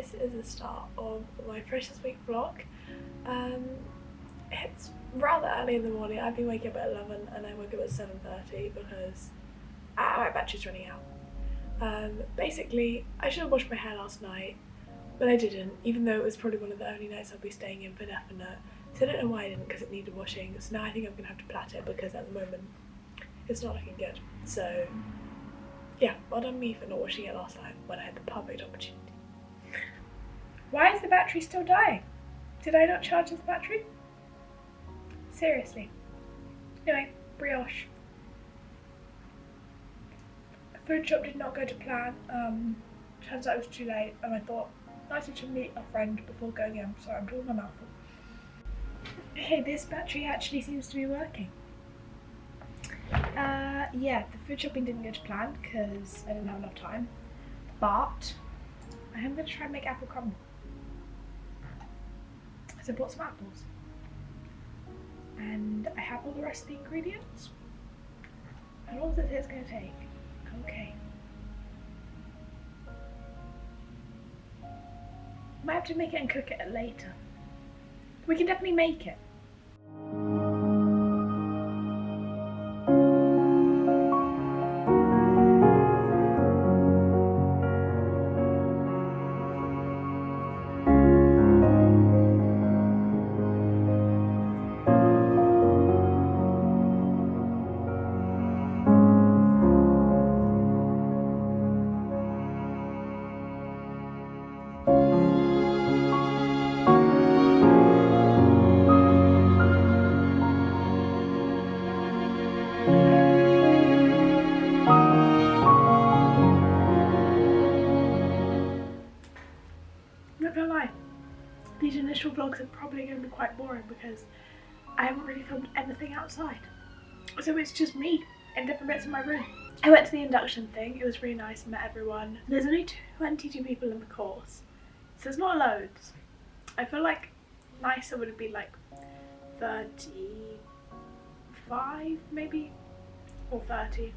this is the start of my Freshers Week vlog. It's rather early in the morning. I've been waking up at 11 and I woke up at 7:30 because my battery's running out. Basically, I should have washed my hair last night, but I didn't, even though it was probably one of the only nights I'll be staying in for definite. So I don't know why I didn't, because it needed washing. So now I think I'm going to have to plait it because at the moment it's not looking good. So yeah, well done me for not washing it last night when I had the perfect opportunity. Why is the battery still dying? Did I not charge this battery? Seriously. Anyway, brioche. The food shop did not go to plan. Turns out it was too late and I thought nicer to meet a friend before going in. Sorry, I'm talking my mouth full. Okay, this battery actually seems to be working. Yeah, the food shopping didn't go to plan because I didn't have enough time, but I am going to try and make apple crumble. So I bought some apples and I have all the rest of the ingredients and all that it's going to take. Okay. Might have to make it and cook it later. We can definitely make it. Not gonna lie, these initial vlogs are probably going to be quite boring because I haven't really filmed anything outside. So it's just me in different bits of my room. I went to the induction thing, it was really nice, met everyone. There's only 22 people in the course, so there's not loads. I feel like nicer would have been like 35 maybe, or 30.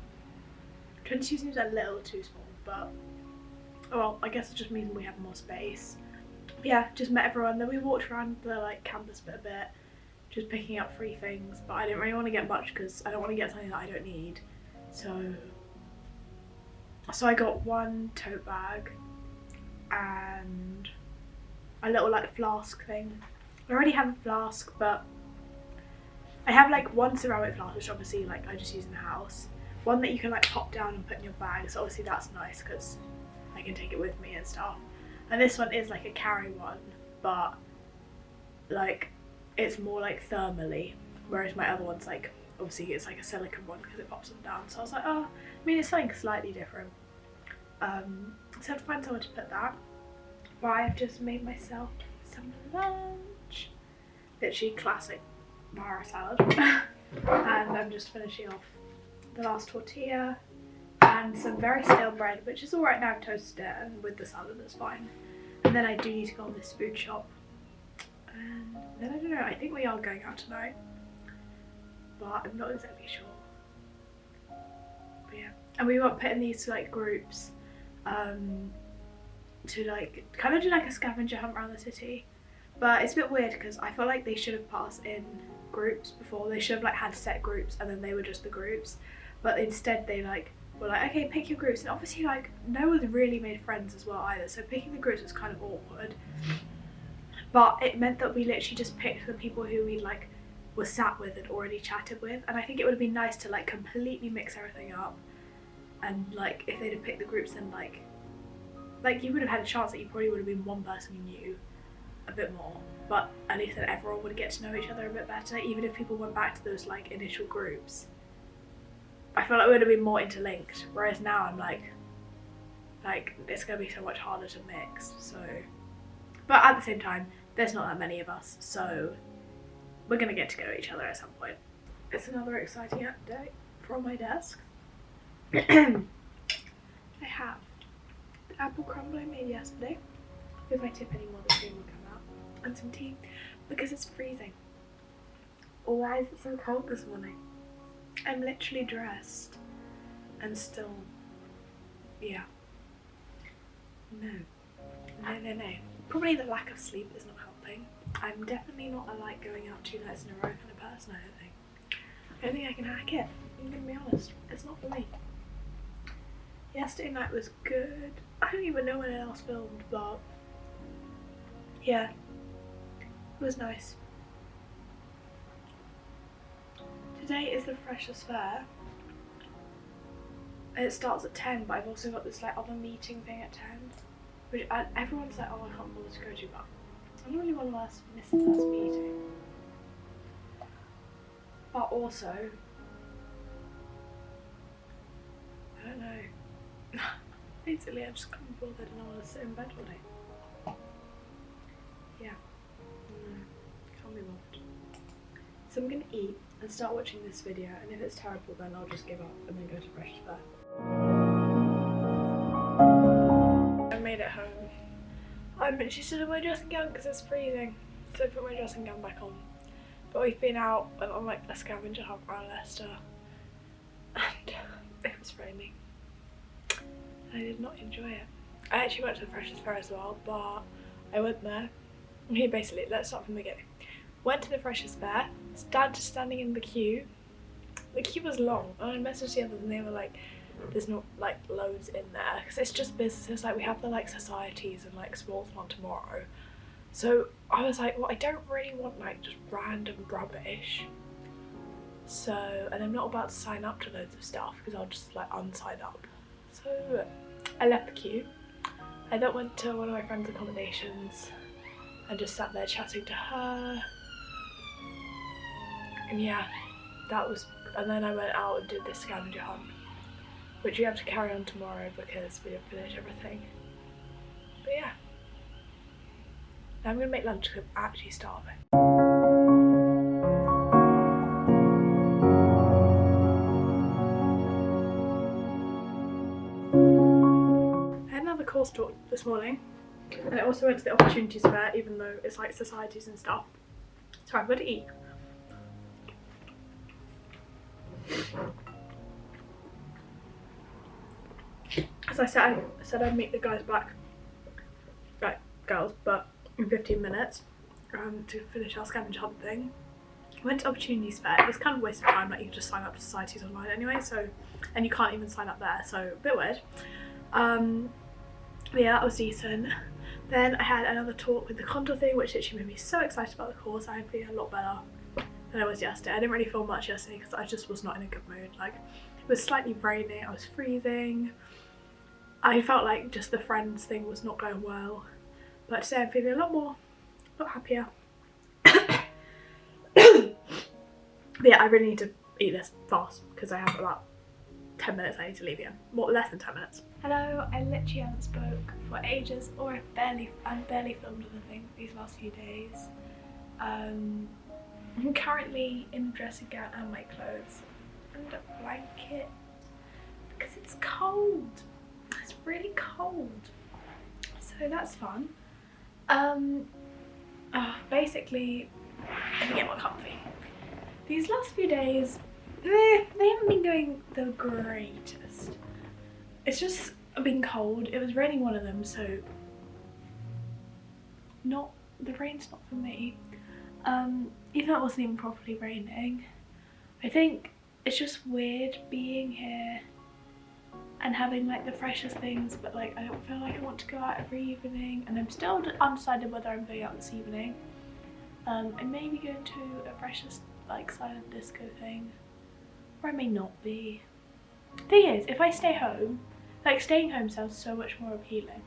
22 seems a little too small, but well, I guess it just means we have more space. Yeah, just met everyone, then we walked around the campus a bit, just picking up free things, but I didn't really want to get much because I don't want to get something that I don't need. So I got one tote bag and a little flask thing. I already have a flask, but I have one ceramic flask, which obviously I just use in the house. One that you can pop down and put in your bag, so obviously that's nice because I can take it with me and stuff. And this one is a carry one, but it's more thermally, whereas my other one's obviously it's a silicone one because it pops them down. So I was like, oh, I mean it's something slightly different. So I have to find somewhere to put that. But I've just made myself some lunch. Literally classic Mara salad. And I'm just finishing off the last tortilla and some very stale bread, which is alright now. I've toasted it, and with the salad that's fine. And then I do need to go on this food shop. And then I don't know, I think we are going out tonight, but I'm not exactly sure. But yeah, and we were putting these to groups to kind of do a scavenger hunt around the city. But it's a bit weird because I feel like they should have put us in groups before. They should have had set groups and then they were just the groups, but instead they were okay, pick your groups. And obviously no one really made friends as well either, so picking the groups was kind of awkward. But it meant that we literally just picked the people who we were sat with and already chatted with, and I think it would have been nice to completely mix everything up. And if they'd have picked the groups, then you would have had a chance that you probably would have been one person you knew a bit more, but at least then everyone would get to know each other a bit better, even if people went back to those initial groups. I feel like it would have been more interlinked, whereas now I'm it's gonna be so much harder to mix. So, but at the same time, there's not that many of us, so we're gonna get to know each other at some point. It's another exciting update from my desk. I have the apple crumble I made yesterday. If I tip any more, the cream will come out. And some tea, because it's freezing. Or why is it so cold this morning? I'm literally dressed and still, yeah. No. No. Probably the lack of sleep is not helping. I'm definitely not a like going out 2 nights in a row kind of person, I don't think. I don't think I can hack it. I'm gonna be honest. It's not for me. Yesterday night was good. I don't even know when it else filmed, but yeah, it was nice. Today is the Freshers' Fair. It starts at 10, but I've also got this like other meeting thing at 10, which everyone's like, oh, I can't bother to go to, but I don't really want to miss the first meeting. But also, I don't know. Basically, I just can't be bothered and I want to sit in bed all day. Yeah, no, can't be bothered. So I'm gonna eat and start watching this video, and if it's terrible, then I'll just give up and then go to Freshers' Fair. I made it home. I'm literally still in my dressing gown because it's freezing, so I put my dressing gown back on. But we've been out on like a scavenger hunt around Leicester, and it was raining. I did not enjoy it. I actually went to the Freshers' Fair as well, but I went there. Okay, basically, let's start from the beginning. Went to the Freshers' Fair, standing in the queue. The queue was long, and I messaged the others and they were like, there's not like loads in there, because it's just businesses. Like, we have the like societies and like sports one tomorrow. So I was like, well, I don't really want like just random rubbish. So, and I'm not about to sign up to loads of stuff because I'll just like unsign up. So I left the queue. I then went to one of my friend's accommodations and just sat there chatting to her. And yeah, that was, and then I went out and did this scavenger hunt, which we have to carry on tomorrow because we didn't finish everything. But yeah, now I'm gonna make lunch because I'm actually starving. I had another course talk this morning, and I also went to the opportunities fair, even though it's like societies and stuff. So I'm going to eat. As I said I'd meet the guys back, like girls, but in 15 minutes to finish our scavenger hunt thing. Went to opportunities fair. It was kind of a waste of time, like you can just sign up to societies online anyway, so, and you can't even sign up there, so a bit weird. But yeah, that was decent. Then I had another talk with the contour thing, which actually made me so excited about the course. I'm feeling a lot better than I was yesterday. I didn't really feel much yesterday because I just was not in a good mood. Like, it was slightly raining, I was freezing. I felt like just the friends thing was not going well. But today I'm feeling a lot happier. But yeah, I really need to eat this fast because I have about 10 minutes I need to leave here. More, less than 10 minutes. Hello, I literally haven't spoke for ages, or I've barely filmed anything these last few days. I'm currently in the dressing gown and my clothes and a blanket because it's cold. It's really cold. So that's fun. Basically, let me get more comfy. These last few days, they haven't been going the greatest. It's just been cold. It was raining one of them, so the rain's not for me. Even though it wasn't even properly raining. I think it's just weird being here and having like the freshest things, but like I don't feel like I want to go out every evening, and I'm still undecided whether I'm going out this evening. I may be going to a freshest like silent disco thing, or I may not be. Thing is, if I stay home, like staying home sounds so much more appealing,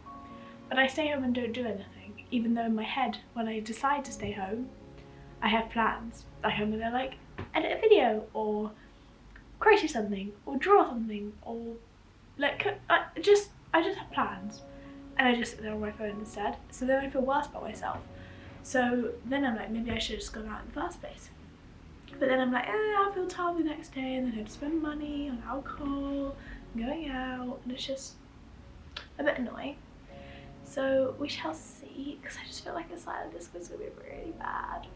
but I stay home and don't do anything, even though in my head when I decide to stay home I have plans. Like I'm gonna like edit a video or crochet something or draw something or like I just have plans, and I just sit there on my phone instead, so then I feel worse about myself. So then I'm like, maybe I should have just gone out in the first place. But then I'm like, I'll feel tired the next day, and then I have to spend money on alcohol and going out, and it's just a bit annoying. So we shall see, because I just feel like the silent disco is going to be really bad.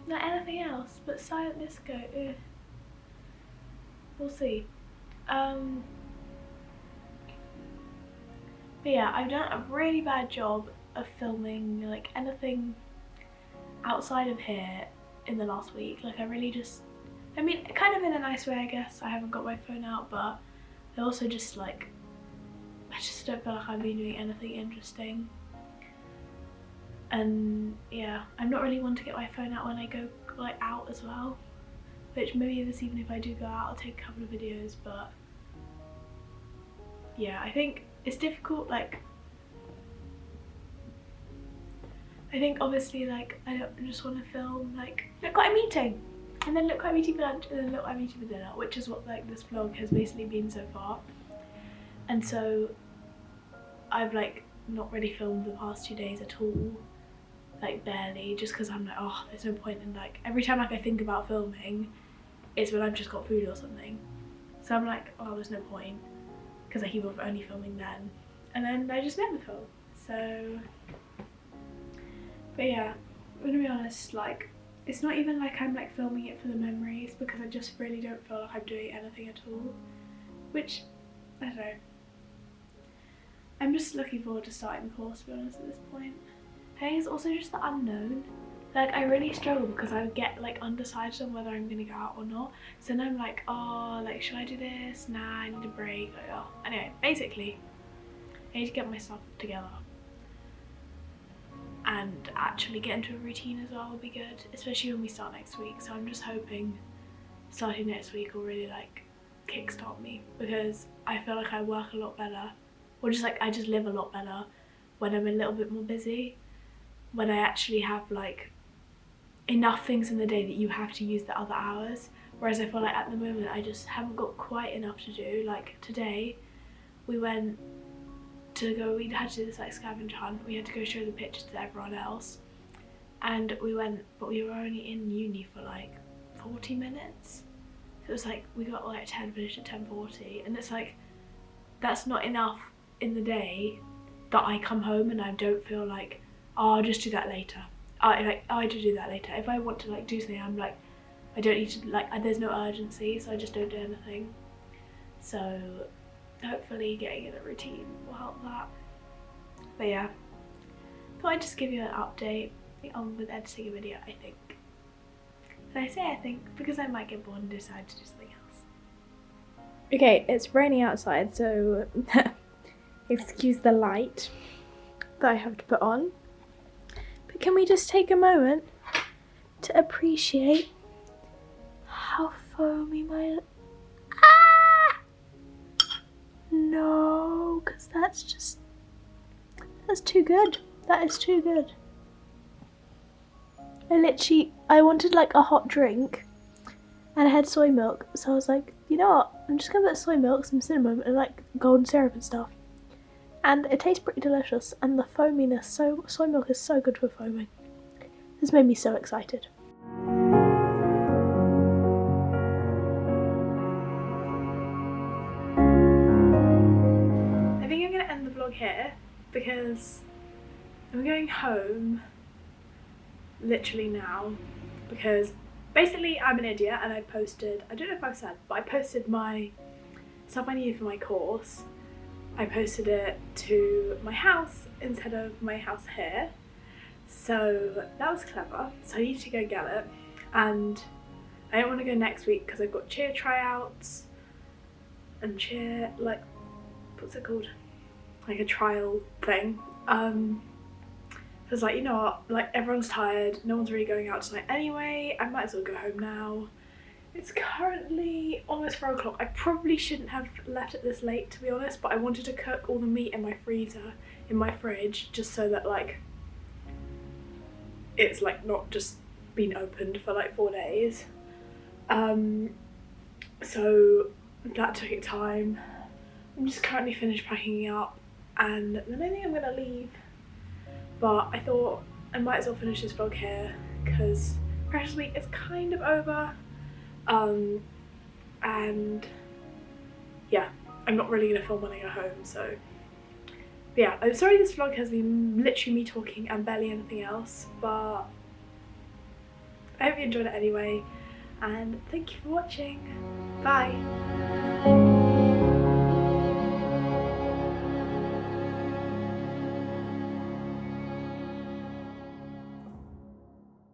Not anything else, but silent disco, we'll see. But yeah, I've done a really bad job of filming like anything outside of here in the last week. Like I really just, I mean, kind of in a nice way I guess, I haven't got my phone out, but I also just like, I just don't feel like I've been doing anything interesting. And yeah, I'm not really one to get my phone out when I go like out as well, which maybe this evening if I do go out I'll take a couple of videos. But yeah, I think it's difficult. Like I think obviously like I don't just want to film like look what I'm eating, and then look what I'm eating for lunch, and then look what I'm eating for dinner, which is what like this vlog has basically been so far. And so I've like not really filmed the past 2 days at all, like barely, just because I'm like, oh, there's no point in like, every time like I think about filming it's when I've just got food or something, so I'm like, oh, there's no point, because I keep on only filming then, and then I just never film. So but yeah, I'm gonna be honest, like it's not even like I'm like filming it for the memories, because I just really don't feel like I'm doing anything at all, which I don't know. I'm just looking forward to starting the course, to be honest, at this point. I think it's also just the unknown. Like I really struggle because I would get like undecided on whether I'm gonna go out or not. So then I'm like, oh, like should I do this? Nah, I need a break. Like, oh. Anyway, basically, I need to get my stuff together and actually get into a routine as well would be good, especially when we start next week. So I'm just hoping starting next week will really like kickstart me, because I feel like I work a lot better, or just like I just live a lot better when I'm a little bit more busy, when I actually have like enough things in the day that you have to use the other hours. Whereas I feel like at the moment I just haven't got quite enough to do. Like today we went to go, we had to do this like scavenger hunt, we had to go show the pictures to everyone else, and we went, but we were only in uni for like 40 minutes. So it was like we got like 10, finished at 10:40, and it's like that's not enough in the day that I come home and I don't feel like, oh, I'll just do that later. I have to do that later. If I want to like do something, I'm like, I don't need to, like there's no urgency, so I just don't do anything. So hopefully getting in a routine will help that. But yeah, thought I'd just give you an update on with editing a video, I think. And I say I think because I might get bored and decide to do something else. Okay, it's raining outside, so excuse the light that I have to put on. But can we just take a moment to appreciate how foamy my... No, because that's too good. That is too good. I wanted like a hot drink and I had soy milk, so I was like, you know what, I'm just gonna put soy milk, some cinnamon and like golden syrup and stuff, and it tastes pretty delicious, and the foaminess, so soy milk is so good for foaming. This made me so excited. I think I'm gonna end the vlog here because I'm going home literally now, because basically I'm an idiot and I posted, I don't know if I've said, but I posted my stuff I needed for my course. I posted it to my house instead of my house here, so that was clever. So I need to go get it, and I don't want to go next week because I've got cheer tryouts and cheer, like, what's it called, like a trial thing. I was like, you know what, like everyone's tired, no one's really going out tonight anyway, I might as well go home now. It's currently almost 4 o'clock. I probably shouldn't have left it this late, to be honest, but I wanted to cook all the meat in my freezer, in my fridge, just so that like it's like not just been opened for like 4 days. So that took it time. I'm just currently finished packing up and then I think I'm gonna leave. But I thought I might as well finish this vlog here because Precious Week is kind of over. And yeah, I'm not really gonna film when I go home, so. But yeah, I'm sorry this vlog has been literally me talking and barely anything else, but I hope you enjoyed it anyway, and thank you for watching. Bye!